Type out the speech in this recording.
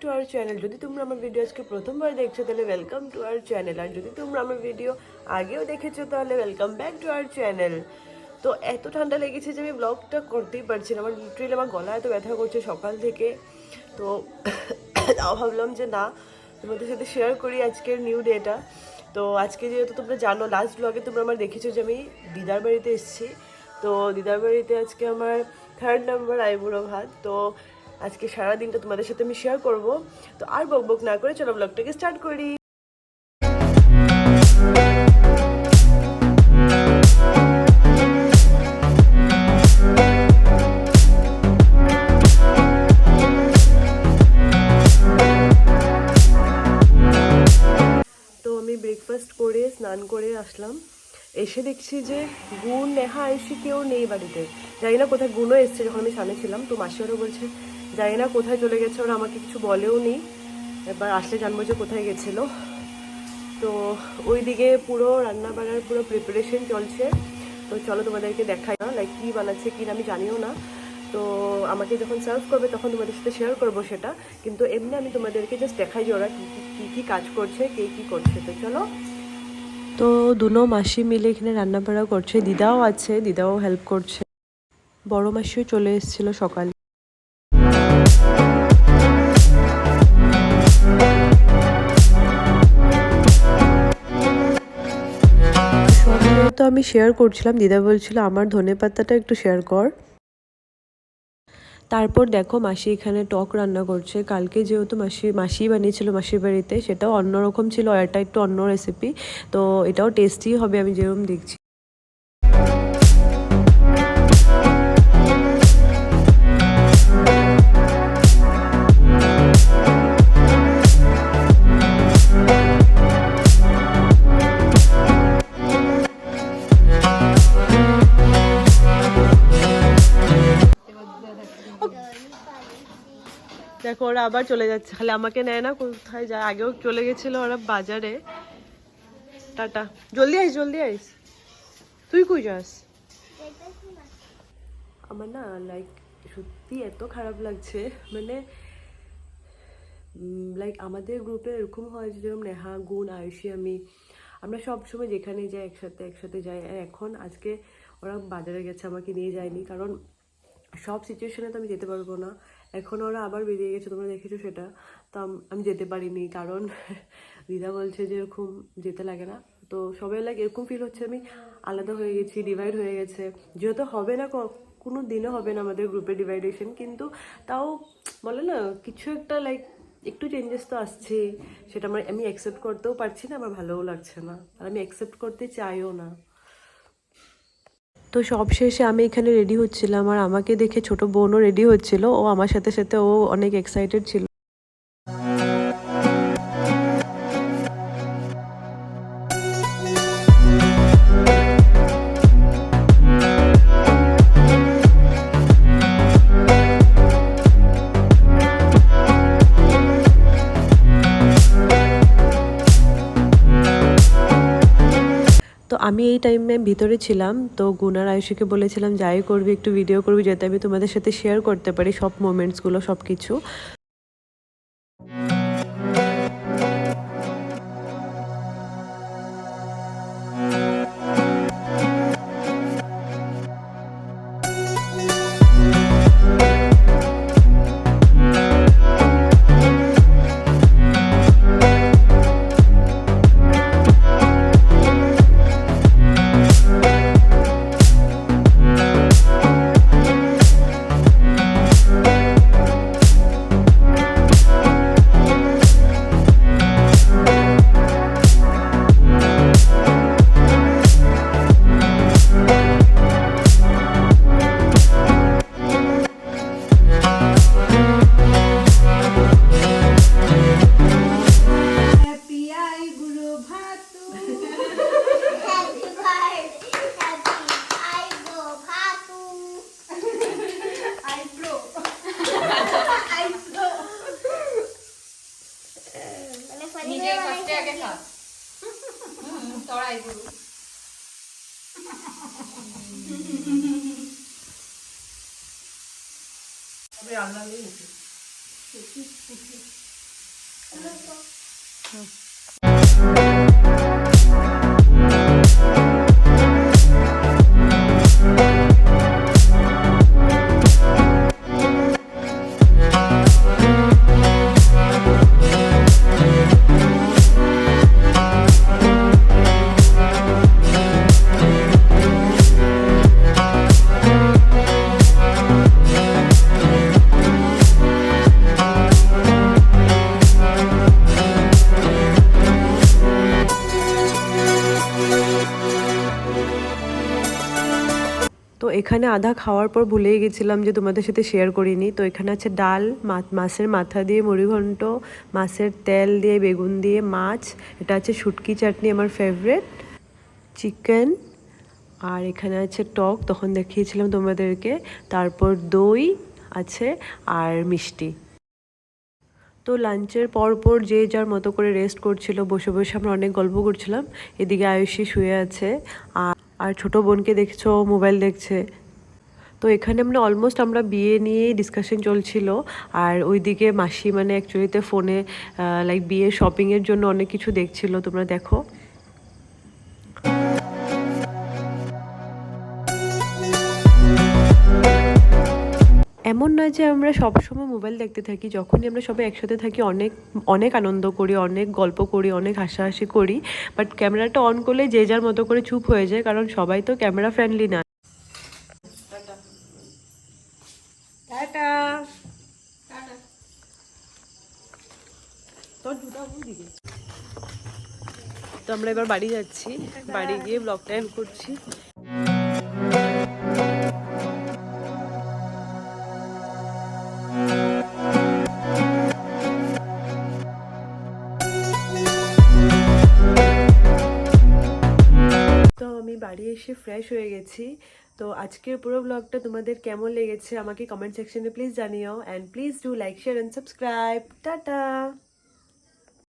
To our channel. যদি তোমরা আমার ভিডিও আজকে প্রথমবার দেখছো তাহলে ওয়েলকাম টু আওয়ার চ্যানেল, আর যদি তোমরা আমার ভিডিও আগেও দেখেছো তাহলে welcome back to our channel. তো এত ঠান্ডা লেগেছে যে আমি ব্লগটা করতেই পারছি না, আমার লিটারেলি আমার গলা এত ব্যথা করছে সকাল থেকে। তো তাও ভাবলাম যে না, তোমাদের সাথে শেয়ার করি আজকের নিউ ডেটা। তো আজকে যেহেতু তোমরা জানো, লাস্ট ব্লগে তোমরা আমার দেখেছো যে আমি দিদার বাড়িতে এসেছি। তো দিদার বাড়িতে আজকে আমার 3rd নাম্বার আইবুড়ো ভাত। তো আজকে সারাদিনটা তোমাদের সাথে আমি শেয়ার করব। তো আর বকবক না করে চলো ব্লগটাকে স্টার্ট করি। তো আমি ব্রেকফাস্ট করে স্নান করে আসলাম, এসে দেখছি যে গুণ, নেহা, আয়ুষি কেউ নেই বাড়িতে। জানি না কোথায়, গুণও এসছে যখন আমি সামনে ছিলাম। তো মাসি ওরা বলছে জানি না কোথায় চলে গেছে, ওরা আমাকে কিছু বলেও নি, এবার আসলে জানবো যে কোথায় গেছিলো। তো ওইদিকে পুরো রান্না বান্নার পুরো প্রিপারেশন চলছে। তো চলো তোমাদেরকে দেখাই না, লাইক কী বানাচ্ছে কি না আমি জানিও না। তো আমাকে যখন সার্ভ করবে তখন তোমাদের সাথে শেয়ার করবো সেটা, কিন্তু এমনি আমি তোমাদেরকে জাস্ট দেখাই যে ওরা কী কী কাজ করছে, কে কী করছে। তো চলো। তো দুনো মাসি মিলে এখানে রান্না বান্না করছে, দিদাও আছে, দিদাও হেল্প করছে। বড় মাসিও চলে এসেছিলো সকালে। তো আমি শেয়ার করছিলাম, দিদা বলছিল আমার ধনেপাতাটা একটু শেয়ার কর। তারপর দেখো মাসি এখানে টক রান্না করছে। কালকে যেহেতু মাসি বানিয়েছিল মাসির বাড়িতে, সেটাও অন্যরকম ছিল, এটা একটু অন্য রেসিপি। তো এটাও টেস্টি হবে আমি যেরকম দেখছি। দেখো ওরা আবার চলে যাচ্ছে, খালি আমাকে নেয় না, কোথায় যায়। আগেও চলে গেছিল ওরা বাজারে। টাটা, জলদি আইস জলদি আইস। তুই কই যাস? আমার না লাইক সত্যি এত খারাপ লাগছে, মানে লাইক আমাদের গ্রুপে এরকম হয় যে যেরকম নেহা, গুণ, আয়ুষী, আমরা সবসময় যেখানে যাই একসাথে একসাথে যাই। আর এখন আজকে ওরা বাজারে গেছে, আমাকে নিয়ে যায়নি, কারণ সব সিচুয়েশনে তো আমি যেতে পারবো না। এখন ওরা আবার বেরিয়ে গেছে, তোমরা দেখেছো সেটা। তো আমি যেতে পারিনি, কারণ দিদা বলছে যে এরকম যেতে লাগে না। তো সবাই লাইক এরকম ফিল হচ্ছে আমি আলাদা হয়ে গেছি, ডিভাইড হয়ে গেছে। যেহেতু হবে না, কোনো দিনও হবে না আমাদের গ্রুপে ডিভাইডেশন, কিন্তু তাও বলে না কিছু একটা লাইক একটু চেঞ্জেস তো আসছে। সেটা আমি অ্যাকসেপ্ট করতেও পারছি না, আমার ভালোও লাগছে না, আর আমি অ্যাকসেপ্ট করতে চাইও না। তো সব শেষে আমি এখানে রেডি হচ্ছিলাম, আর আমাকে দেখে ছোট বোনও রেডি হচ্ছিল, ও আমার সাথে সাথে ও অনেক এক্সাইটেড ছিল। তো আমি এই টাইমে ভিতরে ছিলাম, তো গুনার আয়ুষীকে বলেছিলাম যাই করবি একটু ভিডিও করবি, যাতে আমি তোমাদের সাথে শেয়ার করতে পারি সব মোমেন্টসগুলো সব কিছু। তো এখানে আধা খাওয়ার পর ভুলেই গেছিলাম যে তোমাদের সাথে শেয়ার করিনি। তো এখানে আছে ডাল, মাছের মাথা দিয়ে মুড়িঘণ্ট, মাছের তেল দিয়ে বেগুন দিয়ে মাছ, এটা আছে শুটকি চাটনি আমার ফেভারিট, চিকেন, আর এখানে আছে টক, তখন দেখিয়েছিলাম তোমাদেরকে, তারপর দই আছে আর মিষ্টি। তো লাঞ্চের পর যে যার মতো করে রেস্ট করছিল, বসে বসে আমরা অনেক গল্প করছিলাম। এদিকে আয়ুষী শুয়ে আছে আর ছোটো বোনকে দেখছো মোবাইল দেখছে। তো এখানে মানে অলমোস্ট আমরা বিয়ে নিয়েই ডিসকাশন চলছিল, আর ওইদিকে মাসি মানে অ্যাকচুয়ালিতে ফোনে লাইক বিয়ে শপিংয়ের জন্য অনেক কিছু দেখছিল, তোমরা দেখো। এমন নয় যে আমরা সবসময় মোবাইল দেখতে থাকি, যখনই আমরা সবাই একসাথে থাকি অনেক অনেক আনন্দ করি, অনেক গল্প করি, অনেক হাসাহাসি করি, বাট ক্যামেরাটা অন করলে যে যার মতো করে চুপ হয়ে যায়, কারণ সবাই তো ক্যামেরা ফ্রেন্ডলি না। তো আমরা এবার বাড়ি যাচ্ছি, বাড়ি গিয়ে ব্লগটা এন্ড করছি। তো আমি বাড়ি এসে ফ্রেশ হয়ে গেছি। তো আজকের পুরো ব্লগটা তোমাদের কেমন লেগেছে আমাকে কমেন্ট সেকশনে প্লিজ জানিও, and please do like, share and subscribe. Tata.